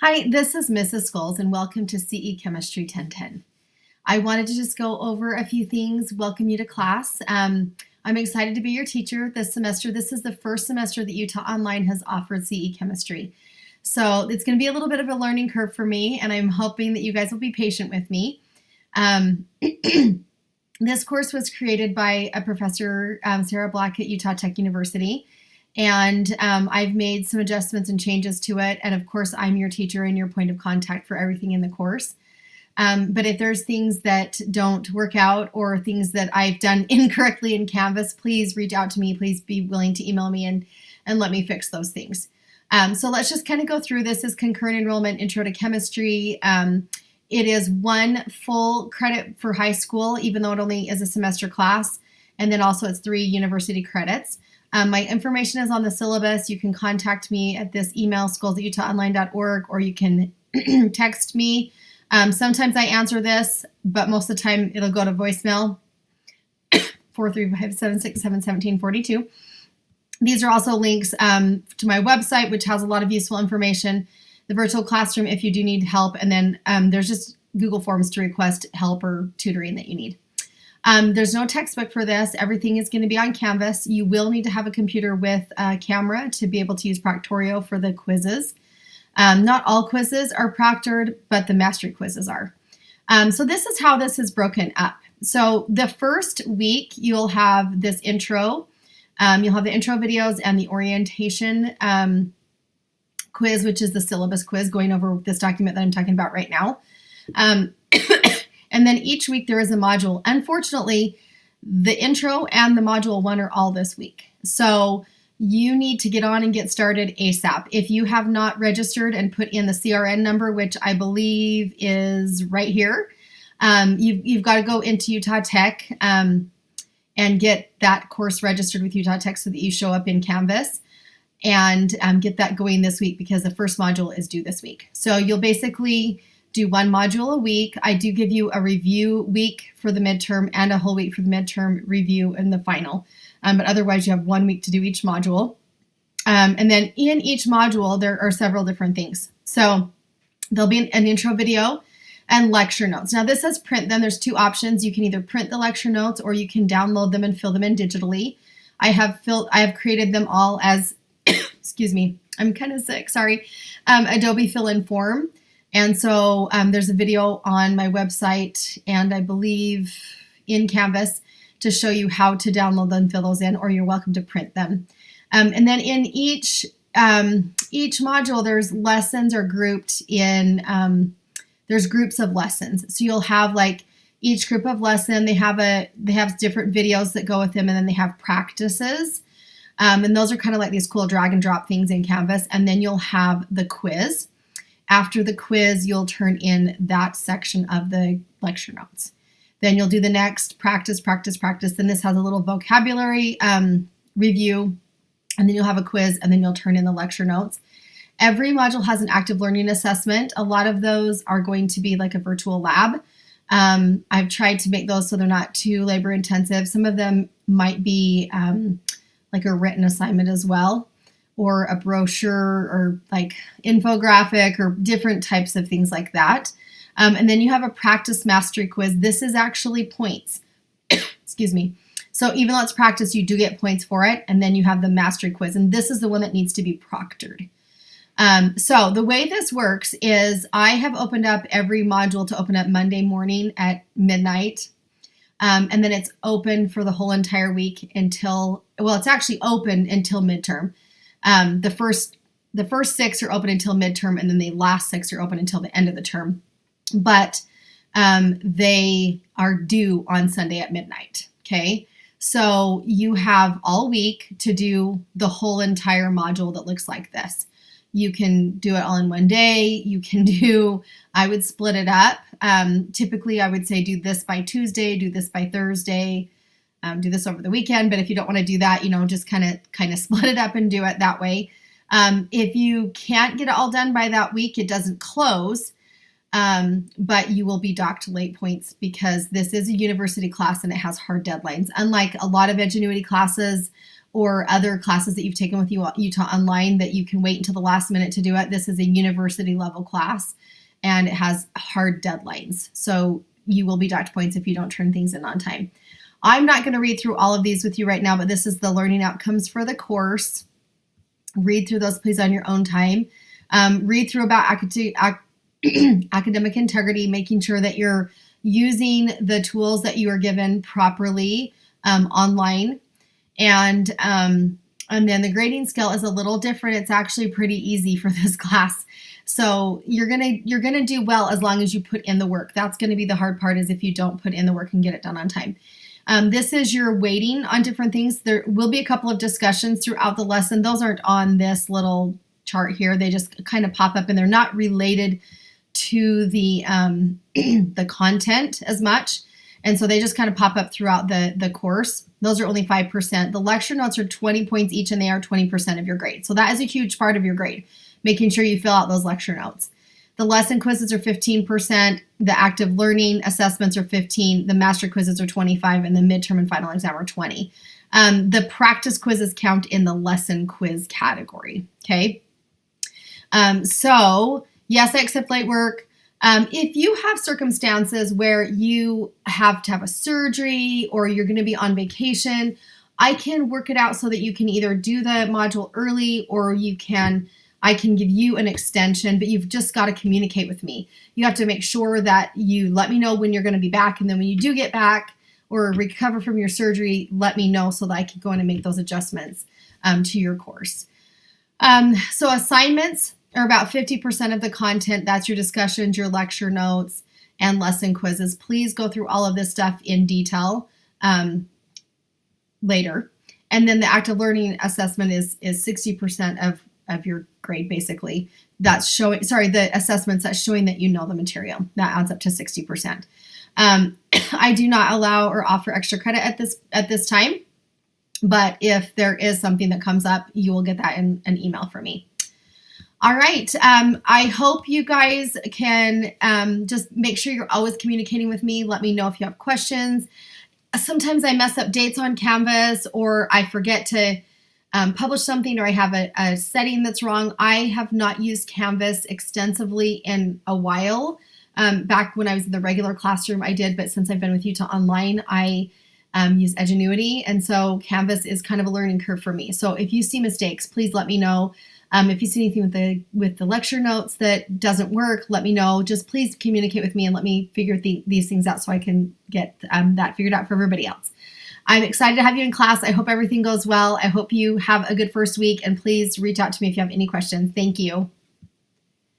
Hi, this is Mrs. Scholes, and welcome to CE Chemistry 1010. I wanted to just go over a few things, welcome you to class. I'm excited to be your teacher this semester. This is the first semester that Utah Online has offered CE Chemistry. So it's going to be a little bit of a learning curve for me, and I'm hoping that you guys will be patient with me. This course was created by a professor, Sarah Black at Utah Tech University. And I've made some adjustments and changes to it. And of course, I'm your teacher and your point of contact for everything in the course. But if there's things that don't work out or things that I've done incorrectly in Canvas, please reach out to me. Please be willing to email me and let me fix those things. So let's just kind of go through. This is concurrent enrollment, intro to chemistry. It is 1 full credit for high school, even though it only is a semester class. And then also it's 3 university credits. My information is on the syllabus. You can contact me at this email, schools@utahonline.org, or you can text me. Sometimes I answer this, but most of the time it'll go to voicemail, 435-767-1742. These are also links to my website, which has a lot of useful information, the virtual classroom if you do need help, and then there's just Google Forms to request help or tutoring that you need. There's no textbook for this. Everything is going to be on Canvas. You will need to have a computer with a camera to be able to use Proctorio for the quizzes. Not all quizzes are proctored, but the mastery quizzes are. So this is how this is broken up. So the first week, you'll have this intro. You'll have the intro videos and the orientation quiz, which is the syllabus quiz, going over this document that I'm talking about right now. And then each week there is a module. Unfortunately, the intro and the module 1 are all this week. So you need to get on and get started ASAP. If you have not registered and put in the CRN number, which I believe is right here, you've got to go into Utah Tech and get that course registered with Utah Tech so that you show up in Canvas and get that going this week because the first module is due this week. So you'll basically do 1 module a week. I do give you a review week for the midterm and a whole week for the midterm review and the final. But otherwise, you have 1 week to do each module. And then in each module, there are several different things. So there'll be an intro video and lecture notes. Now this says print them. There's 2 options. You can either print the lecture notes or you can download them and fill them in digitally. I have created them all as, excuse me, I'm kind of sick, sorry, Adobe fill-in form. And so there's a video on my website and I believe in Canvas to show you how to download them, fill those in, or you're welcome to print them. And then in each module, there's lessons are grouped in, there's groups of lessons. So you'll have like each group of lesson, they have different videos that go with them, and then they have practices. And those are kind of like these cool drag and drop things in Canvas. And then you'll have the quiz. After the quiz, you'll turn in that section of the lecture notes. Then you'll do the next practice. Then this has a little vocabulary review, and then you'll have a quiz, and then you'll turn in the lecture notes. Every module has an active learning assessment. A lot of those are going to be like a virtual lab. I've tried to make those so they're not too labor intensive. Some of them might be like a written assignment as well, or a brochure or like infographic or different types of things like that. And then you have a practice mastery quiz. This is actually points. Excuse me. So even though it's practice, you do get points for it. And then you have the mastery quiz. And this is the one that needs to be proctored. So the way this works is I have opened up every module to open up Monday morning at midnight. And then it's open for the whole entire week until, well, it's actually open until midterm. The first 6 are open until midterm, and then the last 6 are open until the end of the term. But they are due on Sunday at midnight, okay? So you have all week to do the whole entire module that looks like this. You can do it all in one day. You can do, I would split it up. Typically, I would say do this by Tuesday, do this by Thursday, do this over the weekend. But if you don't want to do that, just kind of split it up and do it that way. If you can't get it all done by that week, it doesn't close, but you will be docked late points because this is a university class and it has hard deadlines. Unlike a lot of Edgenuity classes or other classes that you've taken with Utah Online that you can wait until the last minute to do it. This is a university level class and it has hard deadlines. So you will be docked points if you don't turn things in on time. I'm not going to read through all of these with you right now, but this is the learning outcomes for the course. Read through those, please, on your own time. Read through about academic integrity, making sure that you're using the tools that you are given properly online. And then the grading scale is a little different. It's actually pretty easy for this class. So you're gonna do well as long as you put in the work. That's gonna be the hard part, is if you don't put in the work and get it done on time. This is your weighting on different things. There will be a couple of discussions throughout the lesson. Those aren't on this little chart here. They just kind of pop up and they're not related to the the content as much. And so they just kind of pop up throughout the course. Those are only 5%. The lecture notes are 20 points each and they are 20% of your grade. So that is a huge part of your grade, making sure you fill out those lecture notes. The lesson quizzes are 15%, the active learning assessments are 15%, the master quizzes are 25%, and the midterm and final exam are 20%. The practice quizzes count in the lesson quiz category, okay? So, yes, I accept late work. If you have circumstances where you have to have a surgery or you're going to be on vacation, I can work it out so that you can either do the module early or I can give you an extension, but you've just got to communicate with me. You have to make sure that you let me know when you're going to be back, and then when you do get back or recover from your surgery, let me know so that I can go in and make those adjustments to your course. So assignments are about 50% of the content. That's your discussions, your lecture notes, and lesson quizzes. Please go through all of this stuff in detail later. And then the active learning assessment is 60% of your grade, basically. That's showing, the assessments that's showing that you know the material. That adds up to 60%. I do not allow or offer extra credit at this time, but if there is something that comes up, you will get that in an email from me. All right. I hope you guys can just make sure you're always communicating with me. Let me know if you have questions. Sometimes I mess up dates on Canvas, or I forget to publish something, or I have a setting that's wrong. I have not used Canvas extensively in a while. Back when I was in the regular classroom, I did, but since I've been with Utah Online, I use Edgenuity, and so Canvas is kind of a learning curve for me. So if you see mistakes, please let me know. If you see anything with the lecture notes that doesn't work, let me know. Just please communicate with me and let me figure these things out so I can get that figured out for everybody else. I'm excited to have you in class. I hope everything goes well. I hope you have a good first week, and please reach out to me if you have any questions. Thank you.